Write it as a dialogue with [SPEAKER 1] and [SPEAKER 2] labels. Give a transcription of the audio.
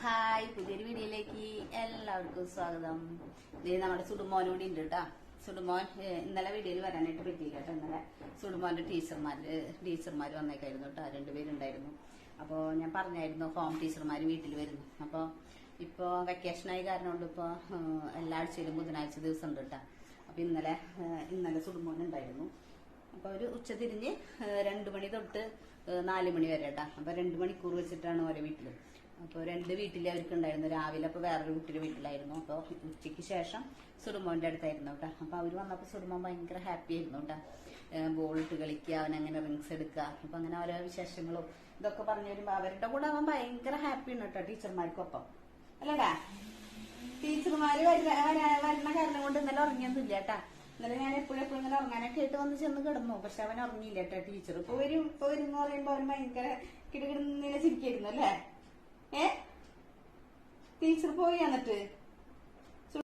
[SPEAKER 1] Hi, പുതിയൊരു വീഡിയോയിലേക്ക് എല്ലാവർക്കും സ്വാഗതം. ഇത് നമ്മുടെ സുടുമോനൂടി ഉണ്ട് കേട്ടാ. സുടുമോൻ ഇന്നലെ വീഡിയോയിൽ വരാനായിട്ട് പറ്റിയില്ല കേട്ടോ. ഇന്നലെ സുടുമോന്റെ ടീച്ചർമാര് വന്നേക്കായിരുന്നു കേട്ടോ. രണ്ടുപേരുണ്ടായിരുന്നു. അപ്പോൾ ഞാൻ പറഞ്ഞായിരുന്നു ഹോം ടീച്ചർമാർ വീട്ടിൽ വരുന്നു. അപ്പോൾ ഇപ്പോൾ വെക്കേഷനായി കാരണം കൊണ്ട് ഇപ്പോൾ എല്ലാ ആഴ്ചയിലും ബുധനാഴ്ച ദിവസം ഉണ്ട് കേട്ടോ. അപ്പോൾ ഇന്നലെ സുടുമോൻ ഉണ്ടായിരുന്നു. അപ്പോൾ ഒരു ഉച്ച തിരിഞ്ഞ് 2 മണി തൊട്ട് 4 മണി വരെ കേട്ടാ. അപ്പോൾ 2 മണിക്കൂർ വെച്ചിട്ടാണ് ഓരോ വീട്ടിലും. അപ്പോൾ 2 വീട്ടിൽ അവർക്ക് ഉണ്ടായിരുന്നു. രാവിലെ അപ്പോൾ വേറൊരു കുട്ടിയുടെ വീട്ടിലായിരുന്നു. അപ്പോൾ ഉച്ചയ്ക്ക് ശേഷം സുടുമോന്റെ അടുത്തായിരുന്നു കേട്ടോ. അപ്പോൾ അവർ വന്നപ്പോൾ സുടുമോൻ ഭയങ്കര ഹാപ്പി ആയിരുന്നു കേട്ടോ. ബോളിട്ട് കളിക്കുക, അവനങ്ങനെ റിങ്സ് എടുക്കുക, അപ്പൊ അങ്ങനെ ഓരോ വിശേഷങ്ങളും ഇതൊക്കെ പറഞ്ഞു വരുമ്പോൾ അവരുടെ കൂടെ അവൻ ഭയങ്കര ഹാപ്പിയാണ് കേട്ടോ. ടീച്ചർമാർക്കൊപ്പം അല്ലടാ. ടീച്ചർമാര് വരുന്ന കാരണം കൊണ്ട് ഇന്നലെ ഉറങ്ങിയൊന്നുമില്ല കേട്ടാ. ഇന്നലെ ഞാൻ എപ്പോഴും ഇങ്ങനെ ഉറങ്ങാനൊക്കെ ആയിട്ട് വന്ന് ചെന്ന് കിടന്നു. പക്ഷെ അവൻ ഉറങ്ങിയില്ല കേട്ടോ. ടീച്ചർ ഇപ്പൊ വരും എന്ന് പറയുമ്പോ അവൻ ഭയങ്കര കിടകിടന്നില്ല ചിരിക്കായിരുന്നു അല്ലേ. ടീച്ചർ പോയി എന്നിട്ട്